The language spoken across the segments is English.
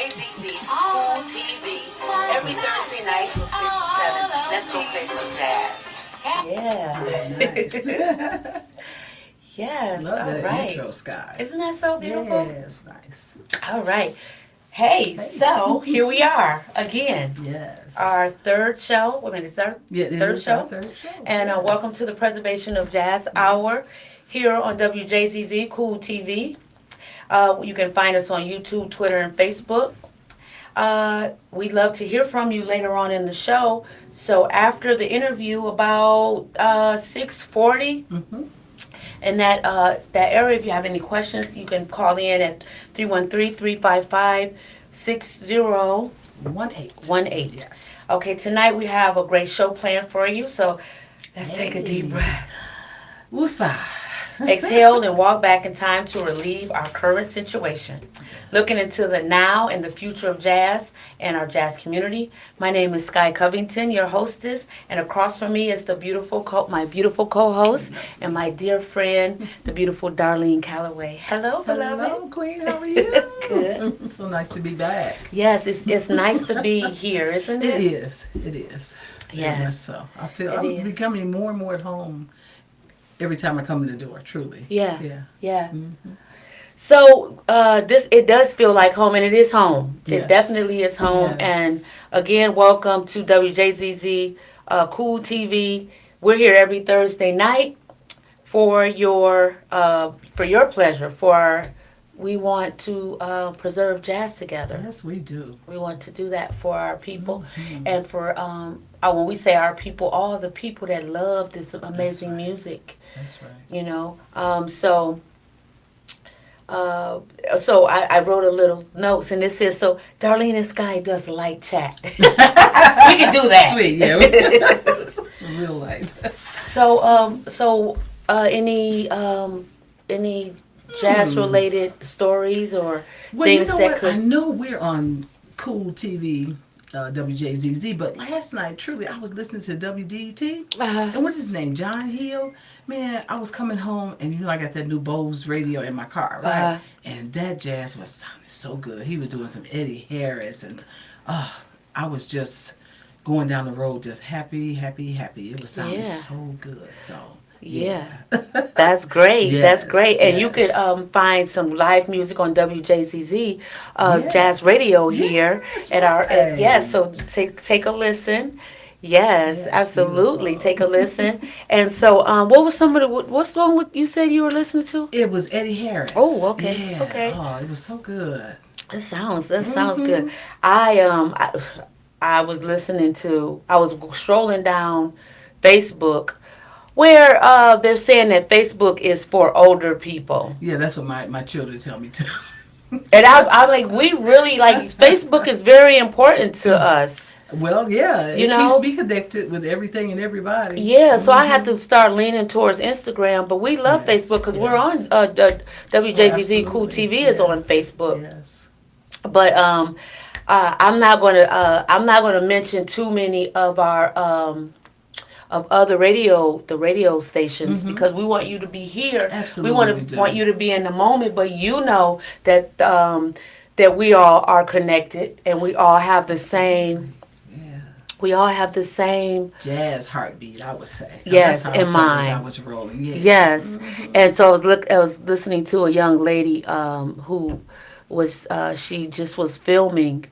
WJZZ Cool TV. Every Thursday night from 6 to 7. Let's go play some jazz. Yeah. Nice. Yes. Love All that right. intro, Sky. Isn't that so beautiful? Yes, nice. All right. Hey, so here we are again. Yes. Our third show. Wait a minute, is our it third is show? our third show. And yes. welcome to the Preservation of Jazz Hour here on WJZZ Cool TV. You can find us on YouTube, Twitter, and Facebook. We'd love to hear from you later on in the show. So after the interview, about 6:40, in that area, if you have any questions, you can call in at 313-355-6018. Yes. Okay, tonight we have a great show planned for you. So let's take a deep breath. Woosah. Exhale and walk back in time to relieve our current situation. Looking into the now and the future of jazz and our jazz community. My name is Sky Covington, your hostess, and across from me is the my beautiful co-host and my dear friend, the beautiful Darlene Calloway. Hello, beloved. Hello, Queen. How are you? Good. So nice to be back. Yes, it's nice to be here, isn't it? It is. It is. Yes. So I feel It I'm is. becoming more and more at home every time I come in the door. Truly. Yeah. Yeah. Yeah. So it does feel like home, and it is home. It Yes. definitely is home. Yes. And again, welcome to WJZZ Cool TV. We're here every Thursday night for your pleasure. We want to preserve jazz together. Yes, we do. We want to do that for our people, and for when we say our people, all the people that love this amazing music. That's right. You know, so I wrote a little notes, and it says, so Darlene and Sky does light chat. We can do that. Sweet, yeah. Real light. So any jazz related stories or Well, things you know that what? could. I know we're on Cool TV, WJZZ, but last night, truly, I was listening to WDET, and what's his name? John Hill. Man, I was coming home, and I got that new Bose radio in my car, right? And that jazz was sounding so good. He was doing some Eddie Harris, and I was just going down the road, just happy. It was sounding so good. So Yeah, that's great. That's Yes, great. And you yes. could find some live music on WJZZ Yes. Jazz Radio here Yes, at our right. So take a listen. Yes, Yes, absolutely. beautiful. Take a listen. And so, what was some of what song you said you were listening to? It was Eddie Harris. Oh, okay, Yeah. okay. Oh, it was so good. That sounds good. I was listening to. I was strolling down Facebook, where they're saying that Facebook is for older people. Yeah, that's what my children tell me too. And I'm like, we really Facebook is very important to us. Well, yeah, it know? keeps me connected with everything and everybody. Yeah, so I had to start leaning towards Instagram, but we love Yes, Facebook because we're on yes. WJZZ Cool absolutely, TV is yeah. on Facebook. Yes. But I'm not gonna mention too many of our of other radio stations because we want you to be here. Absolutely, we we do. want you to be in the moment, but you know that that we all are connected and we all have the same. Yeah. We all have the same. Jazz heartbeat, I would say. Yes, That's how I in felt as mind. I was rolling. Yeah. Yes, and so I was listening to a young lady who was she just was filming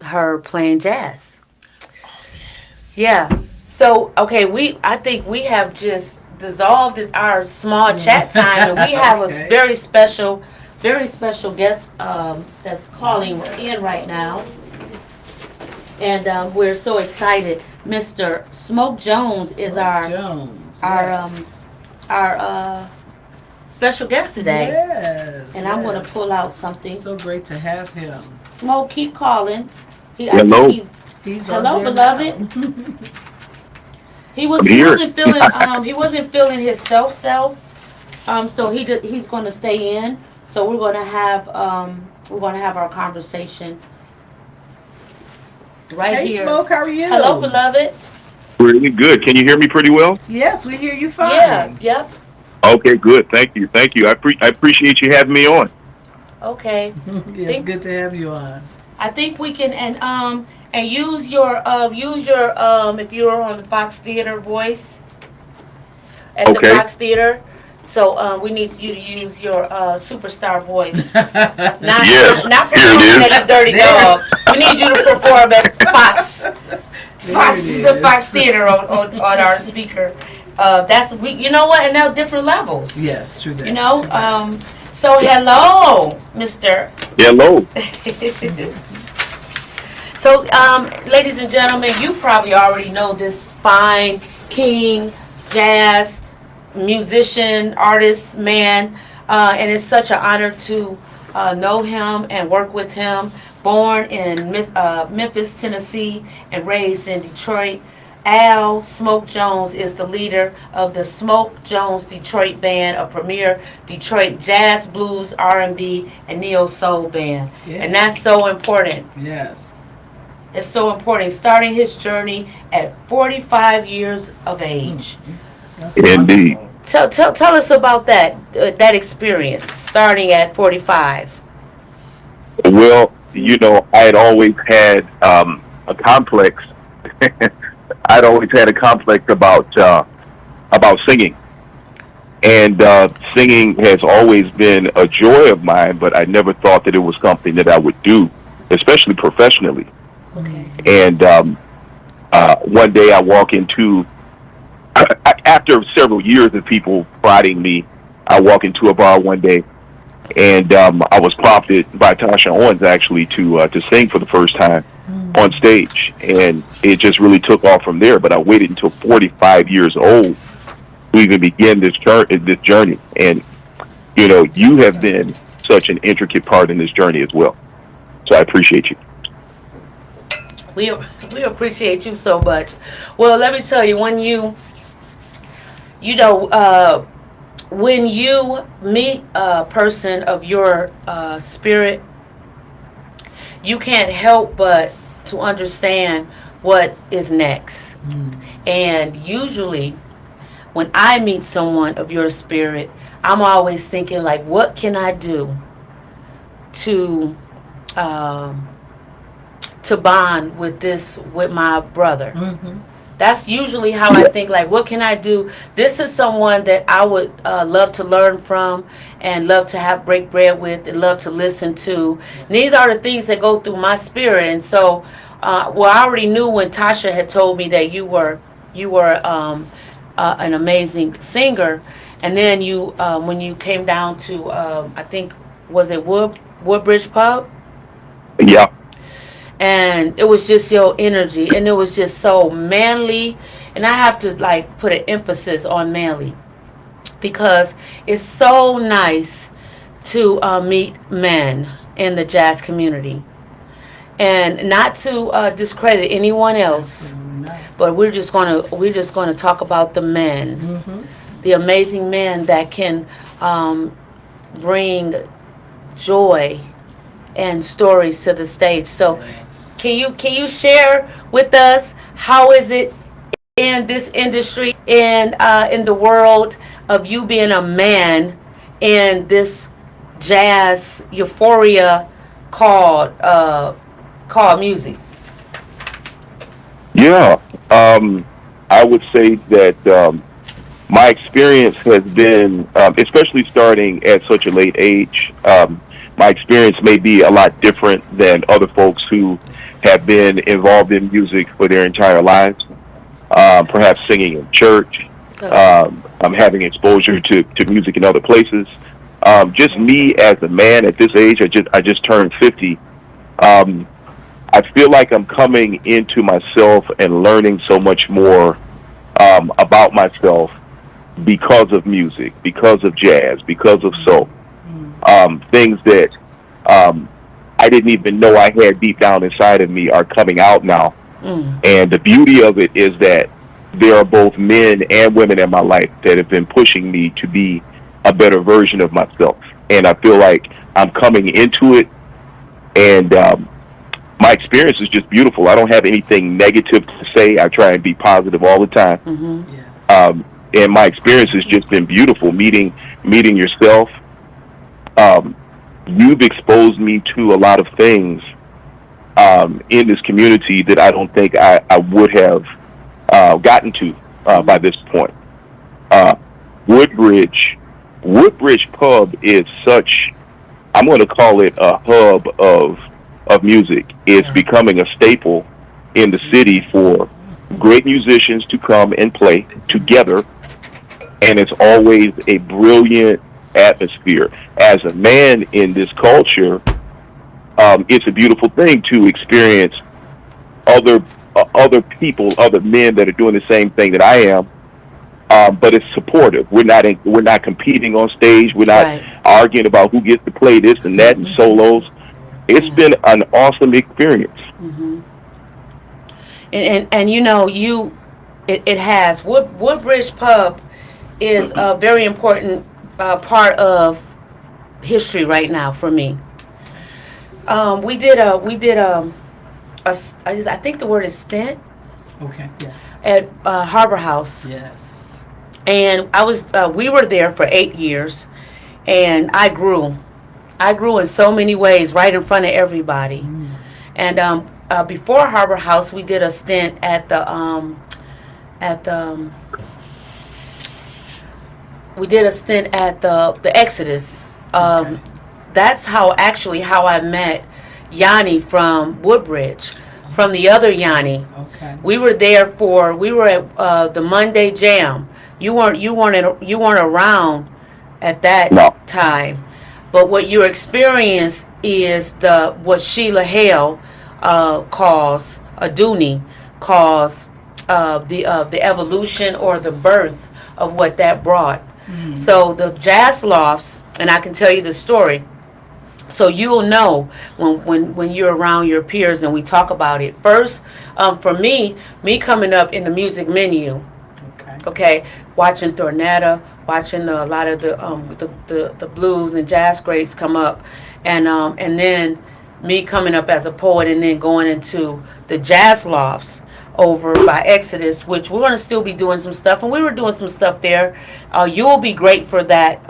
her playing jazz. Yeah. So okay, I think we have just dissolved our small chat time, and we have Okay. a very special guest that's calling in right now, and we're so excited. Mr. Smoke Jones is Jones. Yes. our special guest today, Yes. and I'm going to yes. pull out something. So great to have him. Smoke, keep calling. I Hello. think He's on hello, there beloved. now. He wasn't feeling his self. So he's going to stay in. So we're going to have our conversation right Hey, here. Smoke, how are you? Hello, beloved. Pretty good. Can you hear me pretty well? Yes, we hear you fine. Yeah. Yep. Okay, good. Thank you. I appreciate you having me on. Okay. Yeah, it's good to have you on. I think we can and use your if you're on the Fox Theater voice at the Okay. Fox Theater. So we need you to use your superstar voice. Not Yes. not Here it performing is. at the Dirty Dog. We need you to perform at Fox. There it The is. Fox Theater on our speaker. That's we. You know what? And now different levels. Yes, true that. You know. True that. So hello, Mister. Hello. So, ladies and gentlemen, you probably already know this fine king, jazz musician, artist, man, and it's such an honor to know him and work with him. Born in Memphis, Tennessee, and raised in Detroit, Al Smoke Jones is the leader of the Smoke Jones Detroit Band, a premier Detroit jazz, blues, R&B, and neo soul band, and that's so important. Yes. It's so important. Starting his journey at 45 years of age. That's Indeed. wonderful. Tell us about that experience, starting at 45. Well, I had always had a complex. I'd always had a complex about singing, and singing has always been a joy of mine. But I never thought that it was something that I would do, especially professionally. Okay. And one day I walk into, after several years of people prodding me, I walk into a bar one day, and I was prompted by Tasha Owens actually to sing for the first time on stage, and it just really took off from there. But I waited until 45 years old to even begin this journey, and you have been such an intricate part in this journey as well. So I appreciate you. We appreciate you so much. Well, let me tell you, when when you meet a person of your spirit, you can't help but to understand what is next. And usually, when I meet someone of your spirit, I'm always thinking like, what can I do to bond with my brother? That's usually how I think, like, what can I do? This is someone that I would love to learn from and love to break bread with and love to listen to. And these are the things that go through my spirit. And so, I already knew when Tasha had told me that you were an amazing singer. And then when you came down to, I think, was it Woodbridge Pub? Yeah. And it was just your energy, and it was just so manly. And I have to like put an emphasis on manly, because it's so nice to meet men in the jazz community, and not to discredit anyone else, but we're just gonna talk about the men, the amazing men that can bring joy and stories to the stage. So can you share with us, how is it in this industry, in the world of you being a man in this jazz euphoria called music? Yeah. I would say that my experience has been, especially starting at such a late age, my experience may be a lot different than other folks who have been involved in music for their entire lives. Perhaps singing in church, I'm having exposure to music in other places. Just me as a man at this age, I just turned 50. I feel like I'm coming into myself and learning so much more about myself because of music, because of jazz, because of soul. Things that I didn't even know I had deep down inside of me are coming out now. And the beauty of it is that there are both men and women in my life that have been pushing me to be a better version of myself. And I feel like I'm coming into it, and my experience is just beautiful. I don't have anything negative to say. I try and be positive all the time. And my experience has just been beautiful, meeting yourself. You've exposed me to a lot of things in this community that I don't think I would have gotten to by this point. Uh, Woodbridge, Woodbridge Pub is such, I'm going to call it a hub of music. It's becoming a staple in the city for great musicians to come and play together, and it's always a brilliant atmosphere. As a man in this culture, it's a beautiful thing to experience other people, other men that are doing the same thing that I am. But it's supportive. We're not competing on stage. We're not Right. arguing about who gets to play this and that and solos. It's been an awesome experience. And you know, it has Woodbridge Pub is a very important part of history right now for me. I think the word is stint Okay. Yes. at Harbor House, Yes. and we were there for 8 years, and I grew in so many ways right in front of everybody. And before Harbor House, we did a stint at the Exodus. Okay. That's how I met Yanni from Woodbridge, from the other Yanni. Okay. We were at the Monday Jam. You weren't around at that No. time, but what you experienced is what Sheila Hale calls Aduni calls the evolution or the birth of what that brought. So the jazz lofts, and I can tell you the story. So you'll know when you're around your peers and we talk about it. First, for me coming up in the music menu, okay, watching Thornetta, watching a lot of the blues and jazz greats come up, and then me coming up as a poet, and then going into the jazz lofts over by Exodus, which we're going to still be doing some stuff, and we were doing some stuff there. You'll be great for that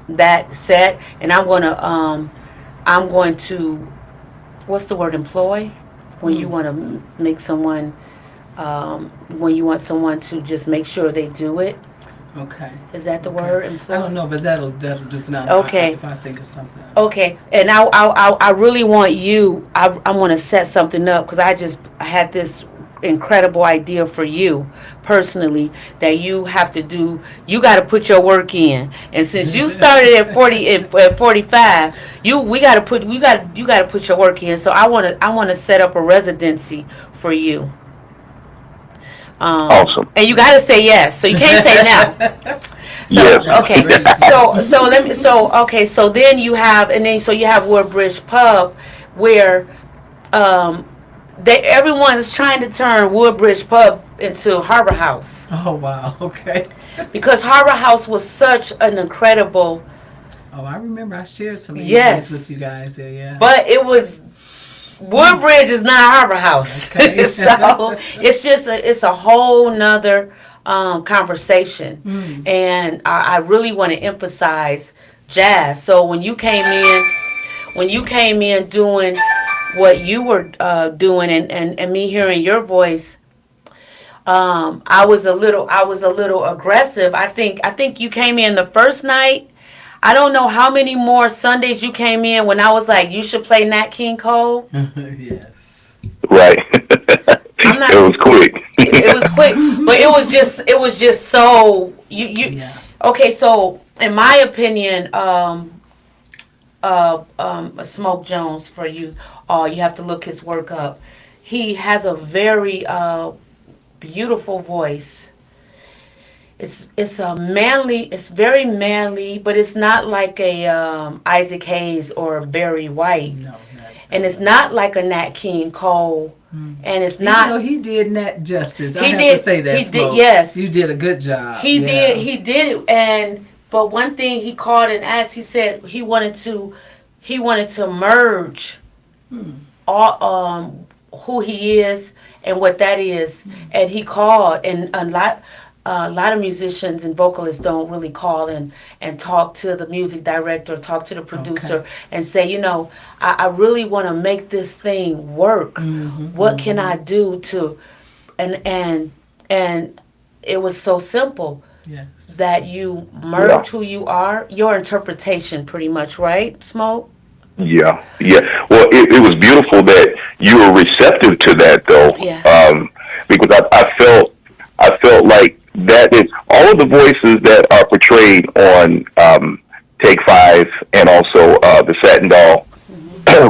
that set, and I'm going to what's the word, employ, when you want to make someone when you want someone to just make sure they do it. Okay. Is that the Okay. word, I employ? don't know, but that'll do for now. Okay. If I think of something. Okay, and I really want you. I want to set something up because I had this incredible idea for you personally that you have to do. You got to put your work in, and since you started at 45, you got to put your work in. So I want to set up a residency for you. Awesome. And you got to say yes. So you can't say no. So Yes. okay, so then you have Woodbridge Pub, where everyone's trying to turn Woodbridge Pub into Harbor House, Oh wow. Okay. because Harbor House was such an incredible, Oh, I remember I shared some Yes. emails with you guys there. Yeah. but it was Woodbridge is not Harbor House. Okay. So it's a whole nother conversation, and I really want to emphasize jazz. So when you came in doing what you were doing, and me hearing your voice, I was a little aggressive. I think you came in the first night. I don't know how many more Sundays you came in when I was like, you should play Nat King Cole. Yes. Right. I'm not- It was quick. It was quick, but it was just so you. Yeah. Okay, so in my opinion, Smoke Jones, for you, you have to look his work up. He has a very beautiful voice. It's a manly. It's very manly, but it's not like a Isaac Hayes or a Barry White, No. and it's not like a Nat King Cole, and it's Even not. though he did Nat justice. I He have did- to say that. he did- Smoke. yes. You did a good job. He Yeah. did it, but one thing he called and asked, he said he wanted to merge all who he is and what that is, and he called, and a a lot of musicians and vocalists don't really call and talk to the music director, talk to the producer, and say, I really want to make this thing work. What can I do to, and it was so simple. Yes. That you merge who you are, your interpretation, pretty much, right, Smoke? Yeah, yeah. Well, it was beautiful that you were receptive to that, though. Yeah. Because I felt like that is all of the voices that are portrayed on Take Five and also the Satin Doll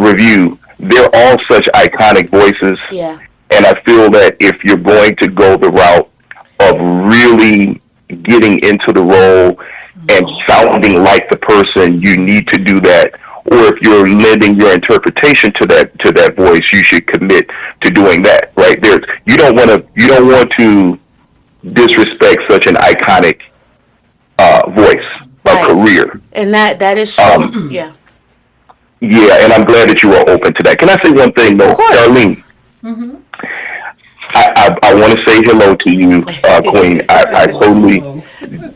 review. They're all such iconic voices. Yeah. And I feel that if you're going to go the route of really getting into the role and sounding like the person, you need to do that. Or if you're lending your interpretation to that voice, you should commit to doing that. Right there, you don't want to disrespect such an iconic voice, Right. career. And that is true. Yeah. Yeah, and I'm glad that you were open to that. Can I say one thing though, Of course. Darlene? I want to say hello to you, Queen. I totally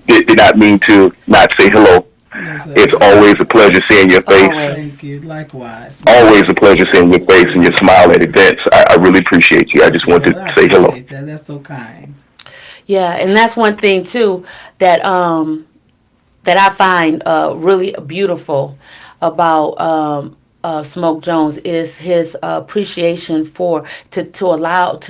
did not mean to not say hello. It's always a pleasure seeing your face. Thank you. Likewise. Always a pleasure seeing your face and your smile at events. I really appreciate you. I just wanted to say hello. That's so kind. Yeah, and that's one thing too that that I find really beautiful about Smoke Jones is his appreciation to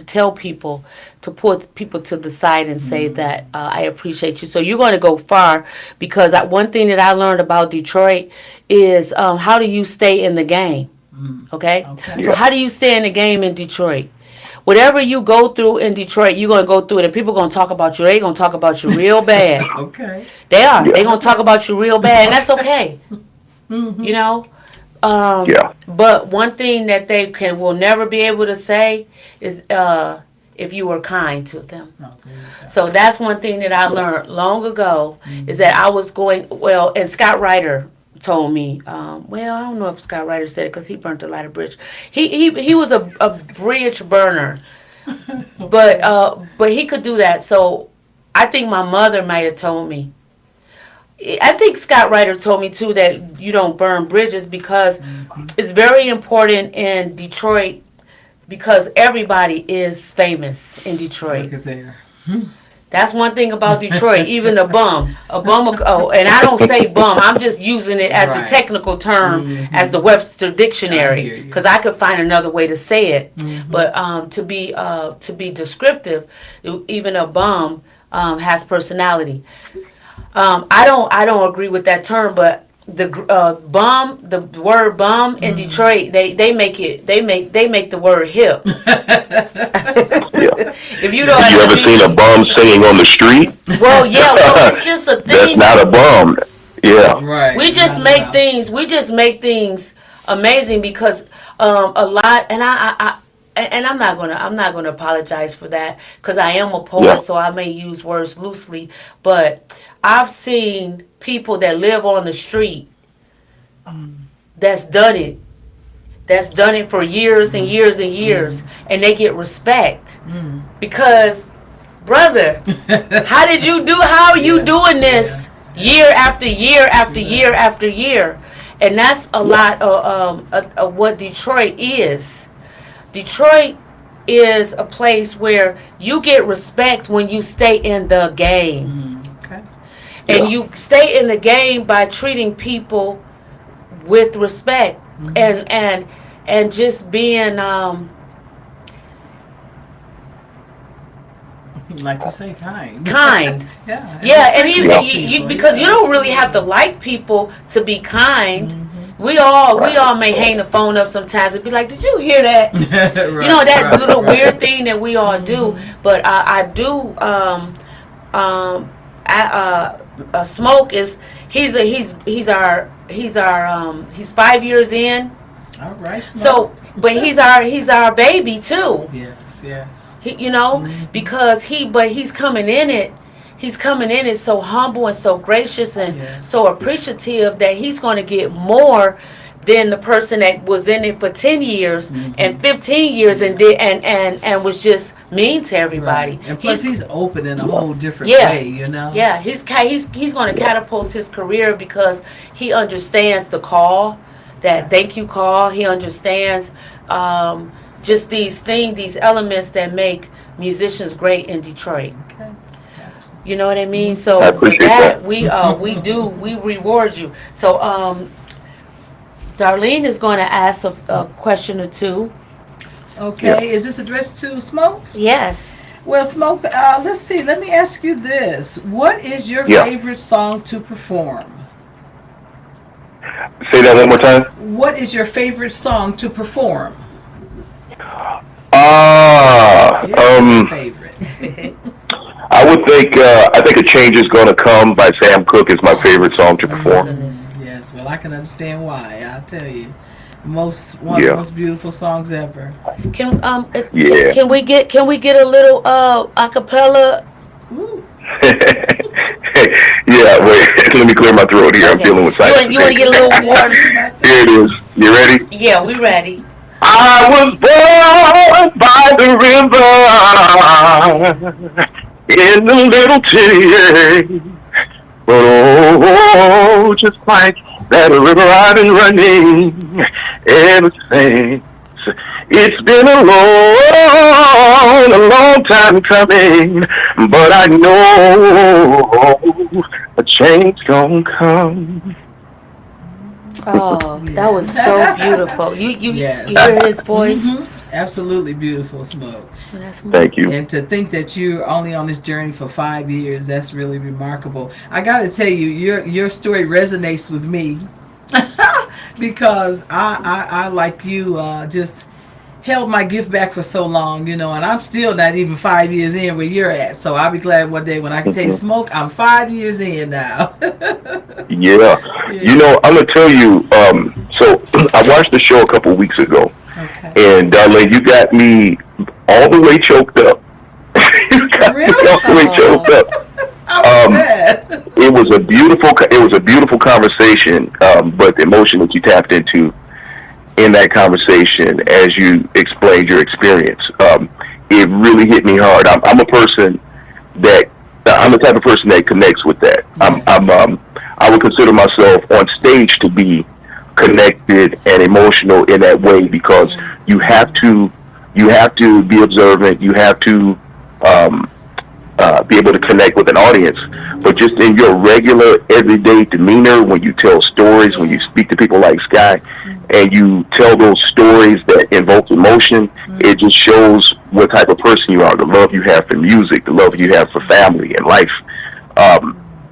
tell people, to put people to the side and say that I appreciate you. So you're going to go far, because one thing that I learned about Detroit is how do you stay in the game? Okay? So how do you stay in the game in Detroit? Whatever you go through in Detroit, you're going to go through it, and people are going to talk about you. They're going to talk about you real bad. Okay. They are. They're going to talk about you real bad, and that's okay. You know? But one thing that they will never be able to say is if you were kind to them. So that's one thing that I learned long ago, is that I was going, and Scott Ryder told me, I don't know if Scott Ryder said it because he burnt a lot of bridge. He was a bridge burner, but he could do that. So I think my mother might have told me. I think Scott Ryder told me too that you don't burn bridges, because it's very important in Detroit, because everybody is famous in Detroit. Look at there. That's one thing about Detroit. Even a bum, and I don't say bum. I'm just using it as a technical term, as the Webster Dictionary, because I could find another way to say it. But to be descriptive, even a bum has personality. I don't agree with that term, but the word bum in Detroit, they make the word hip. If you don't, Have you ever seen a bum singing on the street? Well, it's just a thing. That's not a bum. Yeah. Right. We just make things amazing, because a lot, and I'm not gonna apologize for that, because I am a poet, so I may use words loosely. But I've seen people that live on the street that's done it for years and years and years, and they get respect because, brother, how are you doing this year after year after year after year? And that's a lot of what Detroit is. Detroit is a place where you get respect when you stay in the game. Okay. And you stay in the game by treating people with respect and just being like you say, kind. Yeah, and you because you don't really have to like people to be kind. We all may hang the phone up sometimes and be like, "Did you hear that?" That little weird thing that we all do. But I do. Smoke is he's 5 years in. All right. Smoke. So, but he's our baby too. Yes. Because he's coming in it. He's coming in it so humble and so gracious and so appreciative that he's going to get more than the person that was in it for 10 years and 15 years and did and was just mean to everybody. Right. And plus, he's open in a whole different Yeah. way, you know. Yeah, he's going to catapult his career because he understands the call, that thank you call. He understands just these elements that make musicians great in Detroit. Okay. You know what I mean? So I for appreciate that, that. we reward you. So Darlene is going to ask a question or two. Okay. Yeah. Is this addressed to Smoke? Yes. Well, Smoke, let's see. Let me ask you this. What is your Yeah. favorite song to perform? Say that one more time. What is your favorite song to perform? Ah, Favorite. I would think I think a change is gonna come by Sam Cooke is my favorite song to perform. Goodness. Yes, well, I can understand why. I'll tell you. One of Yeah. the most beautiful songs ever. Yeah. Can we get a little acapella? Ooh. Yeah, wait. Let me clear my throat here. I'm Okay. dealing with sinus. You want to get a little water? Here it is. You ready? Yeah, we ready. I was born by the river in a little tear. But oh, just like that river I've been running ever since. It's been a long time coming, but I know a change gonna come. Oh, that was so beautiful. You Yes. hear his voice? Absolutely beautiful, Smoke. That's Thank you. And to think that you're only on this journey for 5 years, that's really remarkable. I got to tell you, your story resonates with me because I like you, just held my gift back for so long, you know, and I'm still not even 5 years in where you're at. So I'll be glad one day when I can tell you, Smoke, I'm 5 years in now. Yeah. You know, I'm gonna tell you. So I watched the show a couple of weeks ago, Okay. and Darlene, you got me all the way choked up. You got me Really? all the way choked up. I'm glad. It was a beautiful conversation, but the emotion that you tapped into in that conversation as you explained your experience, it really hit me hard. I'm a person that I'm the type of person that connects with that. I would consider myself on stage to be connected and emotional in that way because you have to be observant. You have to be able to connect with an audience. But just in your regular everyday demeanor, when you tell stories, when you speak to people like Sky, and you tell those stories that invoke emotion, it just shows what type of person you are, the love you have for music, the love you have for family and life.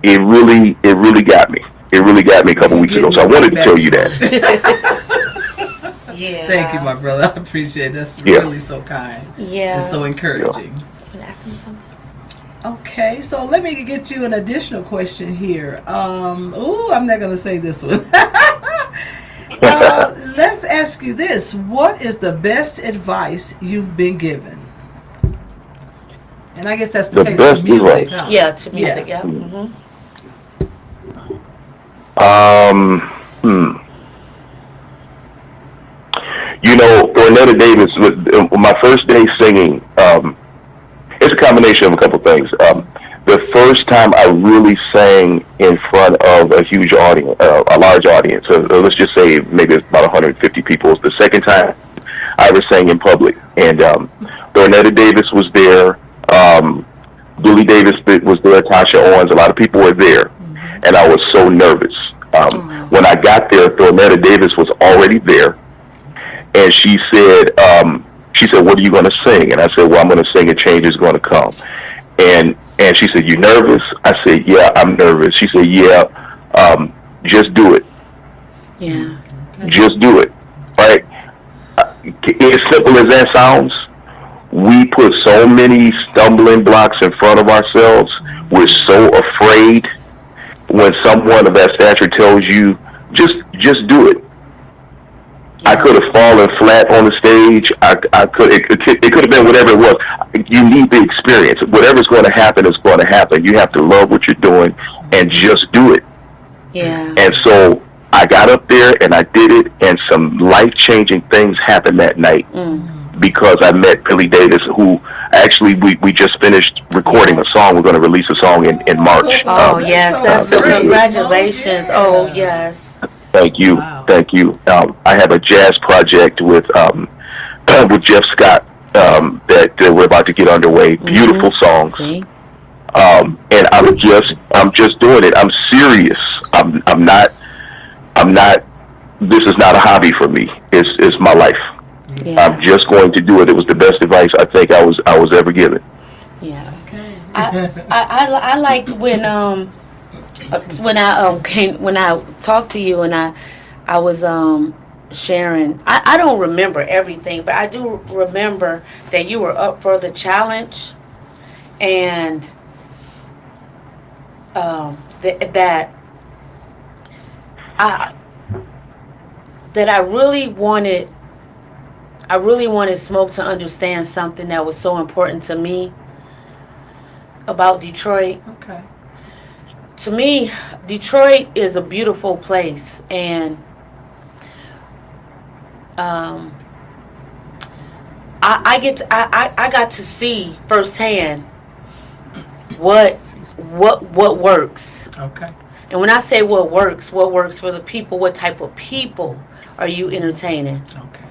It really got me. It really got me a couple weeks ago. So I wanted to tell you that. Yeah. Thank you, my brother. I appreciate it. That's Yeah. really so kind. Yeah. It's so encouraging. Can I ask him something else? Okay, so let me get you an additional question here. I'm not going to say this one. Let's ask you this. What is the best advice you've been given? And I guess that's pertaining to best music, advice. huh? Yeah, to music. Yeah. Yeah. Mm-hmm. You know, Ornetta Davis, my first day singing, it's a combination of a couple things. The first time I really sang in front of a huge audience, a large audience, let's just say maybe it's about 150 people. It's the second time I ever sang in public. And Ornetta Davis was there, Billy Davis was there, Tasha Owens, a lot of people were there. And I was so nervous. When I got there, Ornetta Davis was already there. And she said, what are you going to sing? And I said, well, I'm going to sing A Change Is Going to Come. And she said, you nervous? I said, yeah, I'm nervous. She said, yeah, just do it. Yeah. Just do it. Right? As simple as that sounds, we put so many stumbling blocks in front of ourselves. We're so afraid when someone of that stature tells you, just do it. I could have fallen flat on the stage. It could have been whatever it was. You need the experience. Whatever's going to happen is going to happen. You have to love what you're doing and just do it. Yeah. And so I got up there and I did it, and some life-changing things happened that night because I met Billy Davis, who actually we just finished recording a song. We're going to release a song in March. Oh, yes, that's so great. congratulations. Yeah. Oh, yes. Thank you, Wow. thank you. I have a jazz project with Jeff Scott that we're about to get underway. Beautiful songs. See? And I'm just doing it. I'm serious. I'm not. This is not a hobby for me. It's my life. Yeah. I'm just going to do it. It was the best advice I think I was ever given. Yeah. Okay. I liked when I talked to you and I was sharing. I don't remember everything, but I do remember that you were up for the challenge, and that I really wanted. I really wanted Smoke to understand something that was so important to me about Detroit. Okay. To me, Detroit is a beautiful place, and I got to see firsthand what works. Okay. And when I say what works for the people, what type of people are you entertaining? Okay.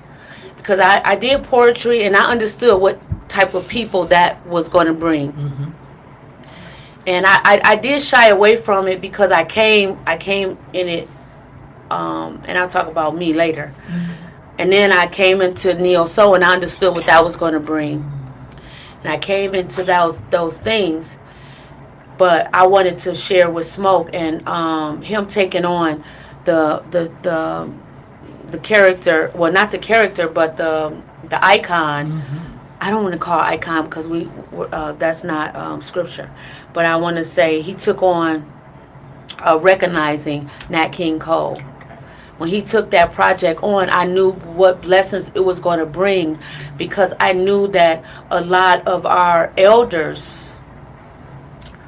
Because I did poetry and I understood what type of people that was going to bring. Mm-hmm. And I did shy away from it because I came in it, and I'll talk about me later. Mm-hmm. And then I came into Neo Soul and I understood what that was going to bring. And I came into those things, but I wanted to share with Smoke and him taking on the character, well, not the character, but the icon. Mm-hmm. I don't want to call it icon because that's not scripture, but I want to say he took on recognizing Nat King Cole. Okay. When he took that project on, I knew what blessings it was going to bring, because I knew that a lot of our elders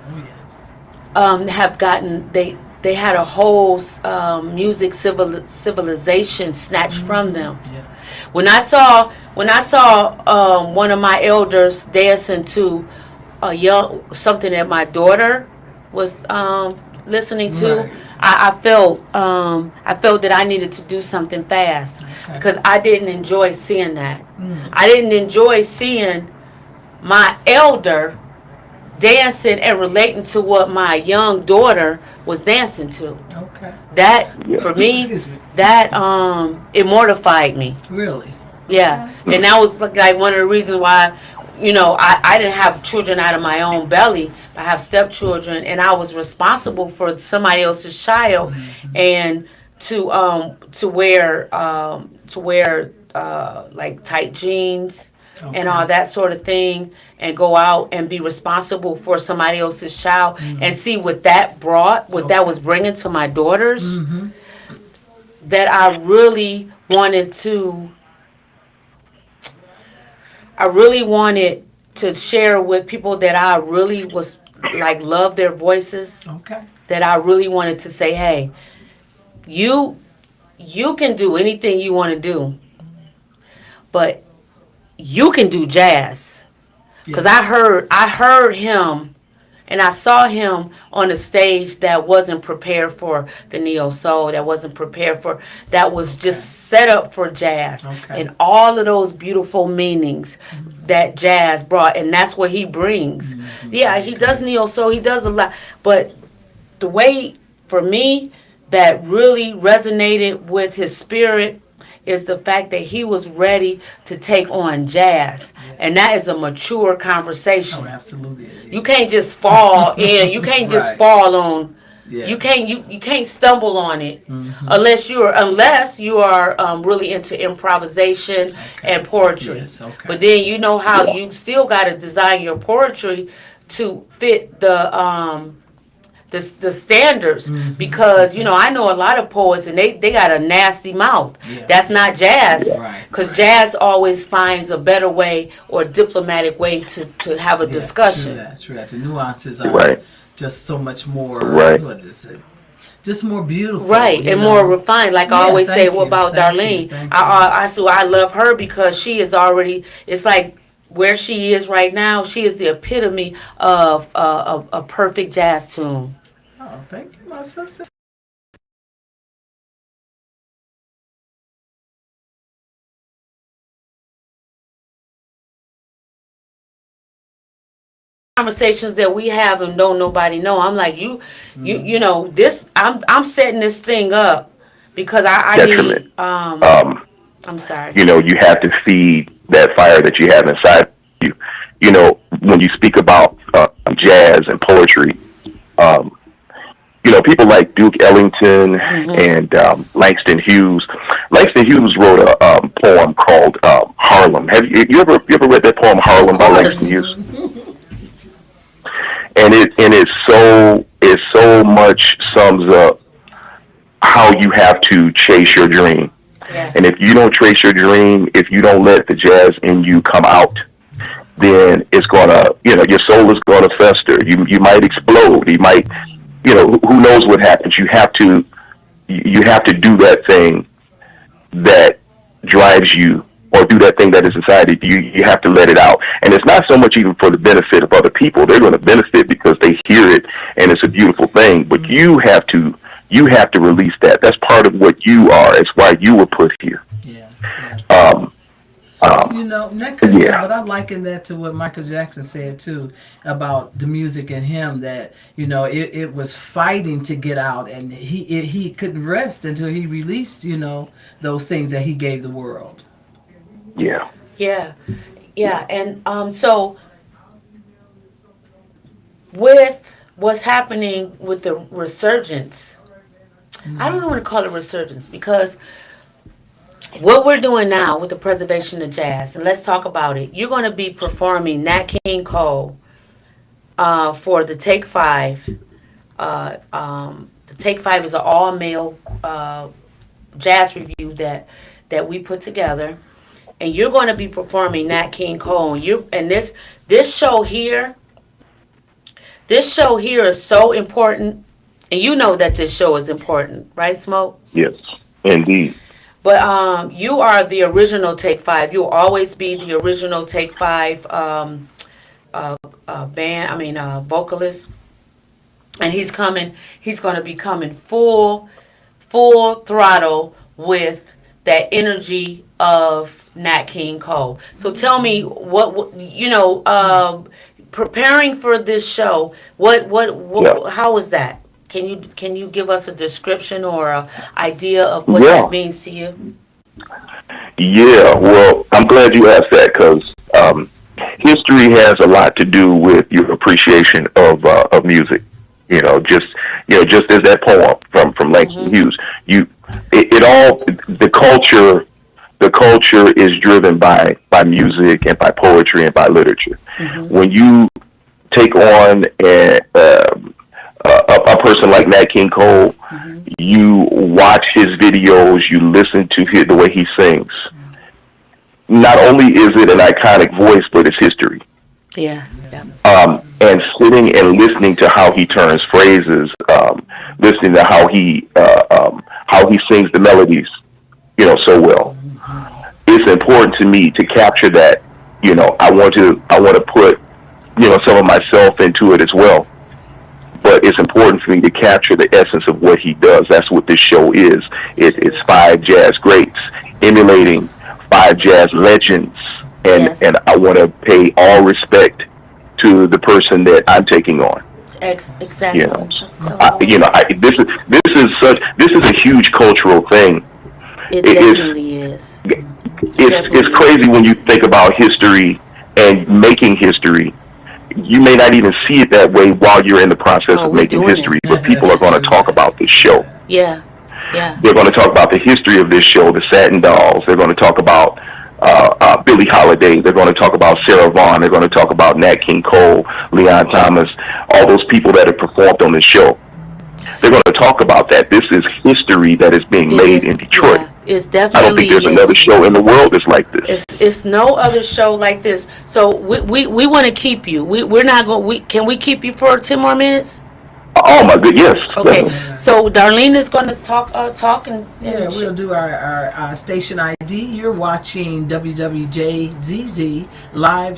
Oh yes. have gotten they had a whole music civilization snatched from them. Yeah. When I saw one of my elders dancing to something that my daughter was listening to, Right. I felt that I needed to do something fast, Okay. because I didn't enjoy seeing that. Mm. I didn't enjoy seeing my elder dancing and relating to what my young daughter was dancing to. Okay. That Yeah. for me, Excuse me. that it mortified me. Really? Yeah, and that was like one of the reasons why, I didn't have children out of my own belly. I have stepchildren, and I was responsible for somebody else's child, and to wear like tight jeans and all that sort of thing, and go out and be responsible for somebody else's child, and see what that brought, what that was bringing to my daughters. Mm-hmm. That I really wanted to share with people, that I really was like love their voices, Okay. that I really wanted to say, hey, you can do anything you want to do, but you can do jazz. Because Yes. I heard him, and I saw him on a stage that wasn't prepared for the neo soul, that was just set up for jazz, Okay. and all of those beautiful meanings that jazz brought, and that's what he brings. Yeah, he does neo soul, he does a lot, but the way for me that really resonated with his spirit is the fact that he was ready to take on jazz, and that is a mature conversation. Oh, absolutely. it You is. can't just fall in. You can't just Right. fall on. Yes. You can't stumble on it Mhm. unless you are really into improvisation and poetry. Yes, okay. But then you know how you still got to design your poetry to fit the standards, because I know a lot of poets, and they got a nasty mouth. Yeah. That's not jazz, Right. because jazz always finds a better way or diplomatic way to have a Yeah, discussion. True that. The nuances are Right. just so much more. Right. What is it? just more beautiful, right, you and know. more refined. Like I Yeah, always say thank you, about thank you, Darlene, thank you. I love her because she is already. It's like where she is right now. She is the epitome of a perfect jazz tune. Oh, thank you, my sister. Conversations that we have and don't nobody know. I'm like you know this. I'm setting this thing up because I Detriment. need. Um, I'm sorry. you have to feed that fire that you have inside you. When you speak about jazz and poetry, um, people like Duke Ellington Mm-hmm. and Langston Hughes. Langston Hughes wrote a poem called Harlem. Have you ever read that poem Of Harlem by Langston course. Hughes? And it so much sums up how you have to chase your dream. Yeah. And if you don't trace your dream, if you don't let the jazz in you come out, then it's gonna, your soul is gonna fester. You might explode. You might, who knows what happens. You have to do that thing that drives you, or do that thing that is inside of you. You have to let it out, and it's not so much even for the benefit of other people. They're going to benefit because they hear it, and it's a beautiful thing. But you have to release that. That's part of what you are. It's why you were put here. Yeah, yeah. Um, That could, yeah, but I liken that to what Michael Jackson said too about the music and him, that it was fighting to get out, and he couldn't rest until he released those things that he gave the world. yeah, Yeah. Yeah. And so with what's happening with the resurgence, I don't want to call it resurgence because what we're doing now with the preservation of jazz, and let's talk about it. You're going to be performing Nat King Cole for the Take Five. The Take Five is an all male jazz review that we put together, and you're going to be performing Nat King Cole. And this show here, is so important, and you know that this show is important, right, Smoke? yes, indeed. But you are the original Take Five. You'll always be the original Take Five band. I mean, vocalist. And he's coming. He's going to be coming full throttle with that energy of Nat King Cole. So tell me preparing for this show. Yeah, How was that? Can you give us a description or a idea of what that yeah, means to you? yeah. Well, I'm glad you asked that because history has a lot to do with your appreciation of music. Just just as that poem from Langston Mhm. Hughes. It all the culture is driven by music and by poetry and by literature. Mhm. When you take on a person like Nat King Cole, Mhm. you watch his videos, you listen to the way he sings. Not only is it an iconic voice, but it's history. Yeah. Yeah. Yes. And sitting and listening to how he turns phrases, listening to how he sings the melodies, so well. It's important to me to capture that. I want to put some of myself into it as well. But it's important for me to capture the essence of what he does. That's what this show is. It's five jazz greats emulating five jazz legends, and Yes. and I want to pay all respect to the person that I'm taking on. You Exactly. know, this is a huge cultural thing. It It, it's definitely is. It it's definitely is. crazy when you think about history and making history. You may not even see it that way while you're in the process Oh, of we making doing it. history, but people are going to talk Right. about this show. Yeah. Yeah. They're going to talk about the history of this show, the Satin Dolls. They're going to talk about Billie Holiday. They're going to talk about Sarah Vaughan. They're going to talk about Nat King Cole, Leon Thomas, all those people that have performed on this show. They're going to talk about that. This is history that is being It made is. in Detroit. Yeah. It I don't think there's definitely another is. show in the world that's like this. It's no other show like this. So we want to keep you. We're not going. We can we keep you for 10 more minutes? Oh my good, yes. Okay, so Darlene is going to talk and Yeah, we'll do our station ID. You're watching WWJZZ live,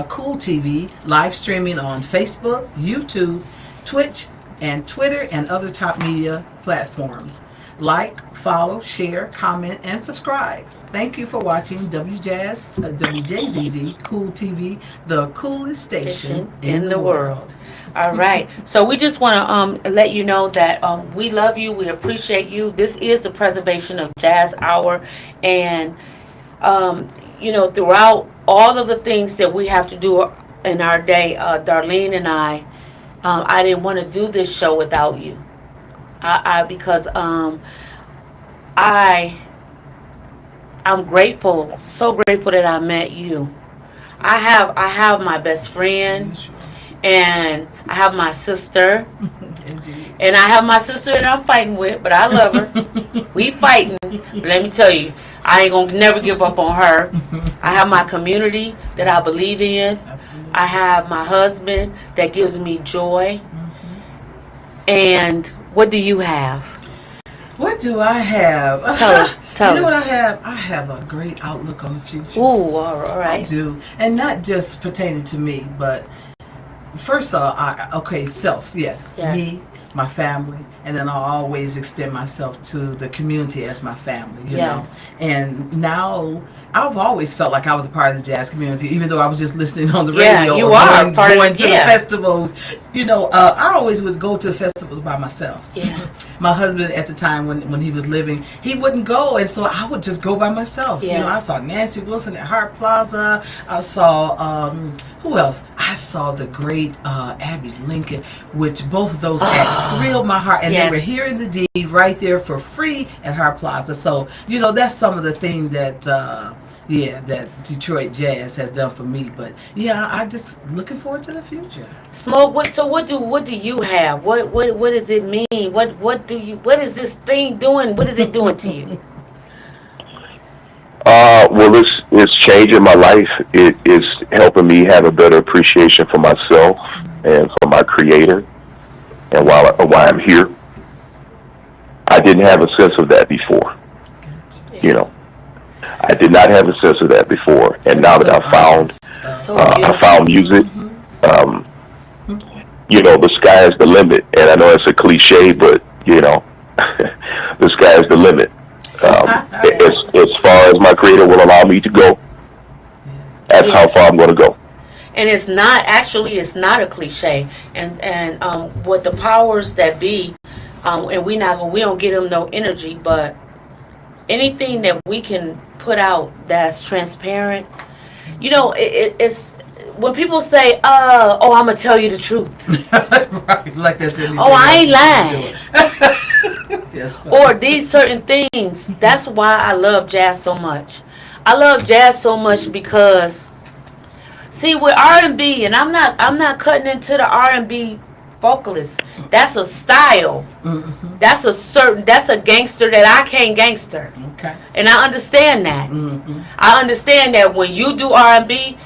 Cool TV, live streaming on Facebook, YouTube, Twitch, and Twitter, and other top media platforms. Like, follow, share, comment, and subscribe. Thank you for watching WJZZ Cool TV, the coolest station in the world. All right. So we just want to let you know that we love you. We appreciate you. This is the preservation of Jazz Hour. And, throughout all of the things that we have to do in our day, Darlene and I didn't want to do this show without you. Because I'm grateful, so grateful that I met you. I have my best friend, and I have my sister, and I have my sister that I'm fighting with, but I love her. We fighting. But let me tell you, I ain't gonna never give up on her. I have my community that I believe in. Absolutely. I have my husband that gives me joy. And what do you have? What do I have? Tell us. You know what I have? I have a great outlook on the future. Ooh, all I right. do. And not just pertaining to me, but first of all, self, yes. Yes. Me, my family, and then I'll always extend myself to the community as my family, you Yes. know. And now, I've always felt like I was a part of the jazz community, even though I was just listening on the Yeah, radio you or are going, part of going it, to the yeah. festivals. You know, I always would go to the festivals by myself. Yeah. My husband at the time when he was living, he wouldn't go, and so I would just go by myself. Yeah. You know, I saw Nancy Wilson at Hart Plaza. I saw who else? I saw the great Abby Lincoln, which both of those acts thrilled my heart, and Yes. they were here in the D right there for free at Hart Plaza. So you know, that's some of the things that. That Detroit Jazz has done for me, but yeah, I just looking forward to the future. Smoke. What do you have? What does it mean? What is this thing doing? What is it doing to you? Well, it's changing my life. It is helping me have a better appreciation for myself and for my creator. And while I'm here, I didn't have a sense of that before. You know, I did not have a sense of that before, and now that I found music, the sky is the limit. And I know it's a cliche, but the sky is the limit. As far as my creator will allow me to go, that's how far I'm going to go. And it's not a cliche. And what the powers that be, and we don't give them no energy, but anything that we can put out that's transparent, it's when people say, I'm gonna tell you the truth. Right, like that's anything I ain't lying. Yes, Or these certain things. That's why I love jazz so much. I love jazz so much because, see, with R&B, and I'm not cutting into the R&B vocalist. That's a style. Mm-hmm. That's a gangster that I can't gangster. Okay. And I understand that. Mm-hmm. I understand that when you do R&B,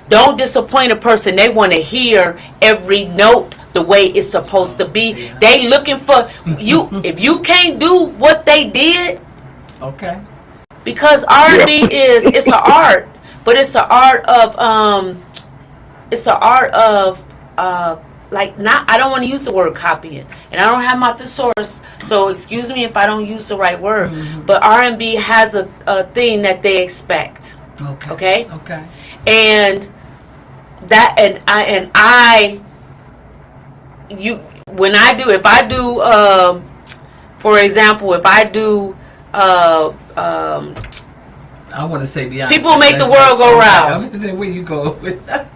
don't disappoint a person. They want to hear every note the way it's supposed to be. Yeah. They looking for you. If you can't do what they did, Okay. because R&B it's an art, but it's an art of I don't want to use the word copying, and I don't have my thesaurus, so excuse me if I don't use the right word. Mm-hmm. But R&B has a thing that they expect. Okay. Okay? Okay. And if I do for example, if I do I want to say Beyonce. People make the world go round. Where you go with that?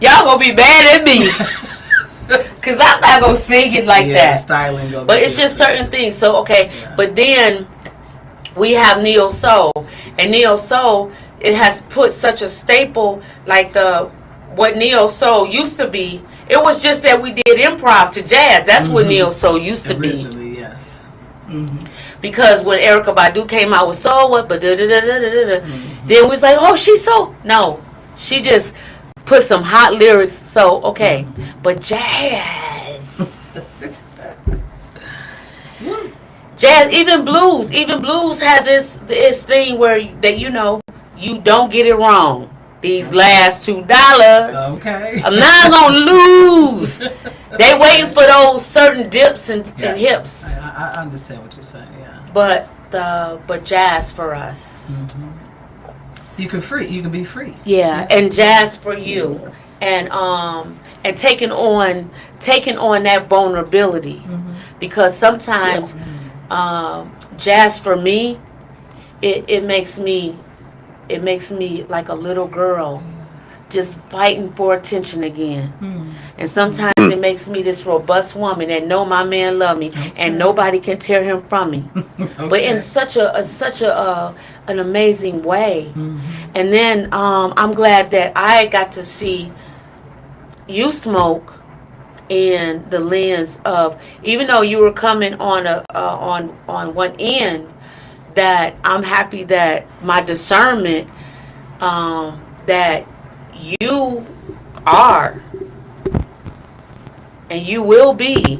Y'all gonna be mad at me. Cause I'm not gonna sing it like that. Styling But it's just certain things. So okay, but then we have neo soul, and neo soul, it has put such a staple like what neo soul used to be. It was just that we did improv to jazz. That's what neo soul used to be. Originally, yes. Mm-hmm. Because when Erykah Badu came out with soul, what, but then we was like, oh, she's so no, she just put some hot lyrics. So okay, but jazz. Jazz, even blues has its thing where that you don't get it wrong. These last $2, Okay. I'm not gonna lose. They waiting Okay. for those certain dips and Gotcha. hips, I understand what you're saying. Yeah. but jazz for us, You can be free. yeah, Yeah. and jazz for you, and taking on that vulnerability, because sometimes jazz for me, it makes me like a little girl just fighting for attention again. And sometimes it makes me this robust woman that know my man love me and Okay. nobody can tear him from me. But in Okay. such a an amazing way. And then I'm glad that I got to see you smoke in the lens of, even though you were coming on on one end, that I'm happy that my discernment, that you are and you will be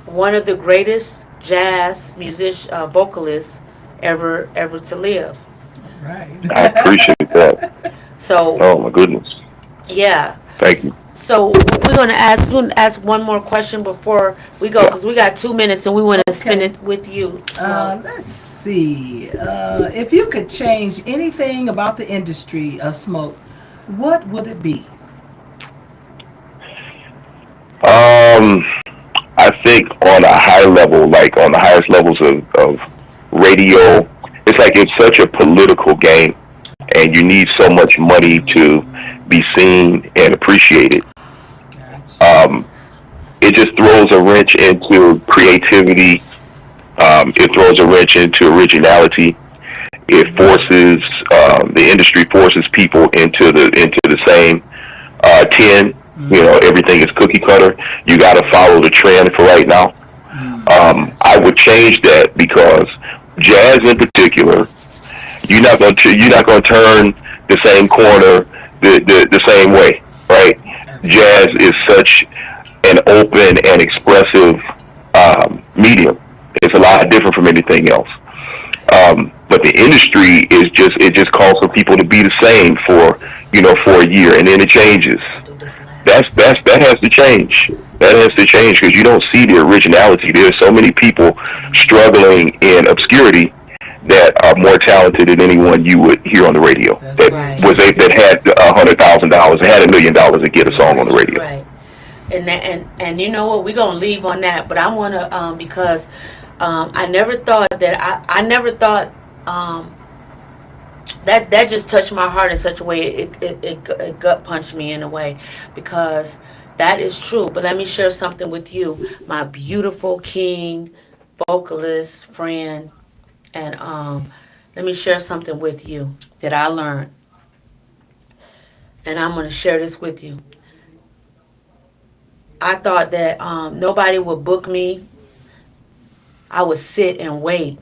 one of the greatest jazz vocalists ever to live. Right. I appreciate that. So Oh my goodness. yeah. Thank you. So we're gonna ask one more question before we go, Yeah. because we got 2 minutes and we want to spend Okay. it with you. Smoke. Let's see. If you could change anything about the industry of smoke, what would it be? Um, I think on a high level, like on the highest levels of radio, it's like it's such a political game, and you need so much money to be seen and appreciated. Gotcha. Um, it just throws a wrench into creativity. It throws a wrench into originality. It forces the industry forces people into the same 10. Everything is cookie cutter. You got to follow the trend for right now. I Gotcha. would change that because jazz in particular, you're not going to turn the same corner the same way, right? Jazz is Absolutely. such an open and expressive medium. It's a lot different from anything else. But the industry is just calls for people to be the same for a year, and then it changes. I'll do this last. That has to change. That has to change because you don't see the originality. There's so many people struggling in obscurity that are more talented than anyone you would hear on the radio. That's That very Right. true. that had $100,000, that had $1 million to get a song on Very the true. radio. Right. And you know what? We're gonna leave on that, but I wanna, because I never thought that I never thought, that just touched my heart in such a way, it gut punched me in a way, because that is true. But let me share something with you, my beautiful king vocalist friend, and let me share something with you that I learned, and I'm gonna share this with you. I thought that nobody would book me. I would sit and wait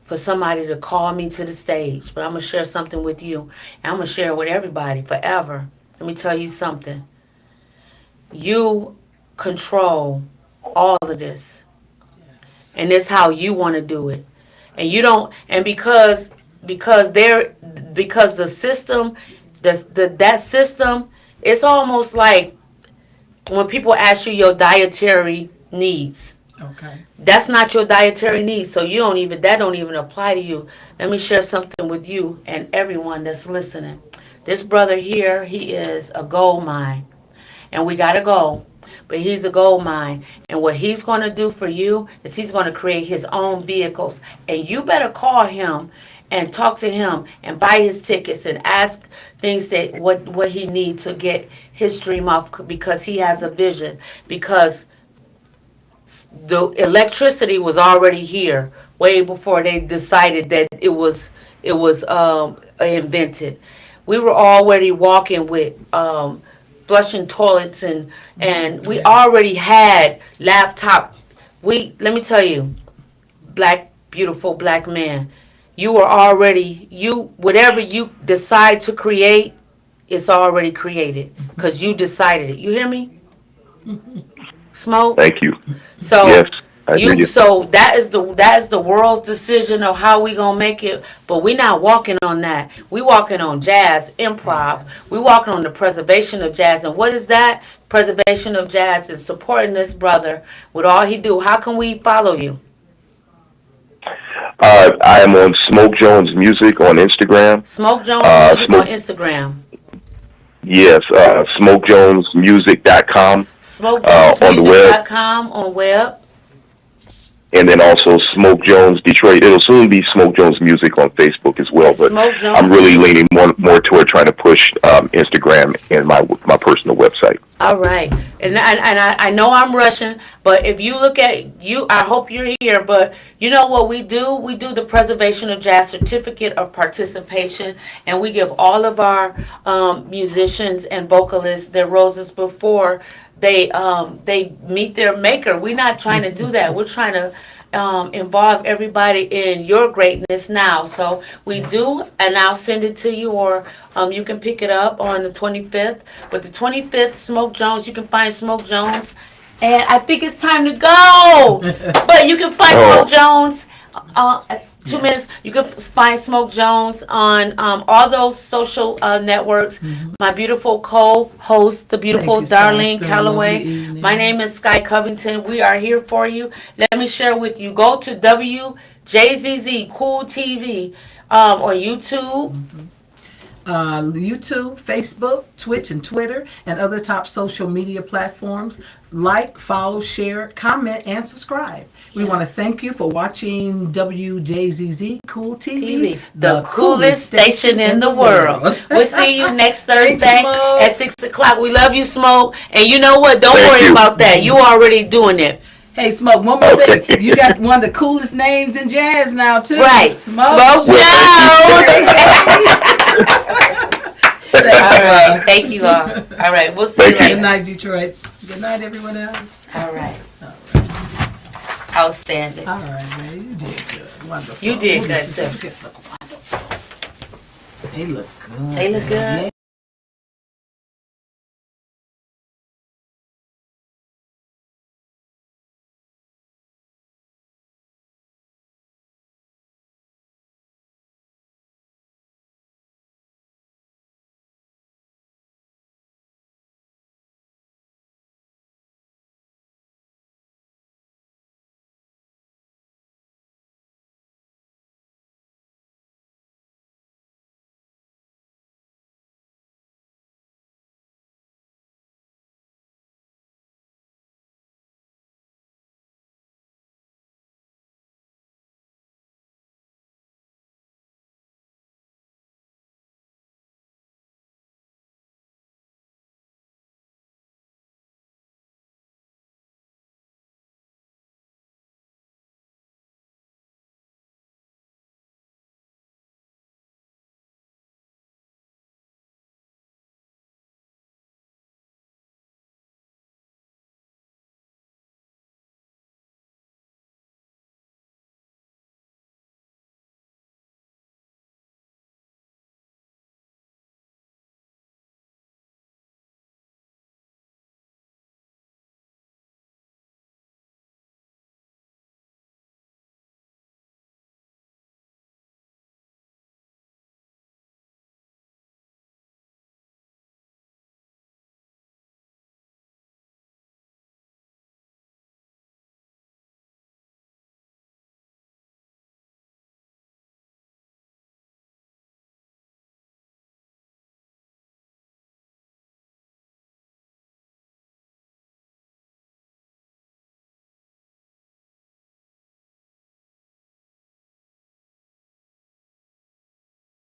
for somebody to call me to the stage. But I'm going to share something with you. And I'm going to share it with everybody forever. Let me tell you something. You control all of this. Yes. And this how you want to do it. And you don't, and because the system, that system, it's almost like when people ask you your dietary needs. Okay. That's not your dietary needs, so that don't even apply to you. Let me share something with you and everyone that's listening. This brother here, he is a gold mine, and we gotta go. But he's a gold mine, and what he's gonna do for you is he's gonna create his own vehicles, and you better call him and talk to him and buy his tickets and ask things that what he needs to get his dream off, because he has a vision, because the electricity was already here way before they decided that it was invented. We were already walking with flushing toilets, and we Yeah. already had laptop. We Let me tell you, black beautiful black man, you were already, you whatever you decide to create, it's already created because you decided it. You hear me? Smoke. Thank you. So Yes. I hear you. So that is the world's decision of how we gonna make it. But we not walking on that. We walking on jazz, improv. We walking on the preservation of jazz. And what is that? Preservation of jazz is supporting this brother with all he do. How can we follow you? I am on Smoke Jones Music on Instagram. Smoke Jones Music on Smoke, Instagram. yes, SmokeJonesMusic.com on the web, SmokeJonesMusic.com on web. and then also Smoke Jones Detroit. It'll soon be Smoke Jones Music on Facebook as well, but Smoke Jones I'm really Music. leaning more toward trying to push Instagram and my personal website. All right, and I know I'm rushing, but if you look at you, I hope you're here. But you know what we do? We do the Preservation of Jazz Certificate of Participation, and we give all of our musicians and vocalists their roses before they meet their maker. We're not trying to do that. We're trying to involve everybody in your greatness now. So we do, and I'll send it to you, or you can pick it up on the 25th. But the 25th, Smoke Jones, you can find Smoke Jones. And I think it's time to go. But you can find Smoke Jones. 2 minutes. You can find Smoke Jones on all those social networks. My beautiful co-host, the beautiful Thank you, Sky. Darlene It's been a Calloway. lovely evening. My name is Sky Covington. We are here for you. Let me share with you. Go to WJZZ Cool TV on YouTube. YouTube, Facebook, Twitch, and Twitter, and other top social media platforms. Like, follow, share, comment, and subscribe. We want to thank you for watching WJZZ Cool TV, the coolest station in the world. We'll see you next Thursday Thanks, Smoke. at 6 o'clock. We love you, Smoke. And you know what? Don't Thank worry you. about that. You already doing it. Hey, Smoke, one more Okay. thing. You got one of the coolest names in jazz now, too. Right. Smoke Jones. All right. Thank you all. All right. We'll see Thank you you. Good later. night, Detroit. Good night, everyone else. All right. Outstanding. All right, man. You did good. Wonderful. You did Ooh, good, the too. certificates look wonderful. They look good. They look good.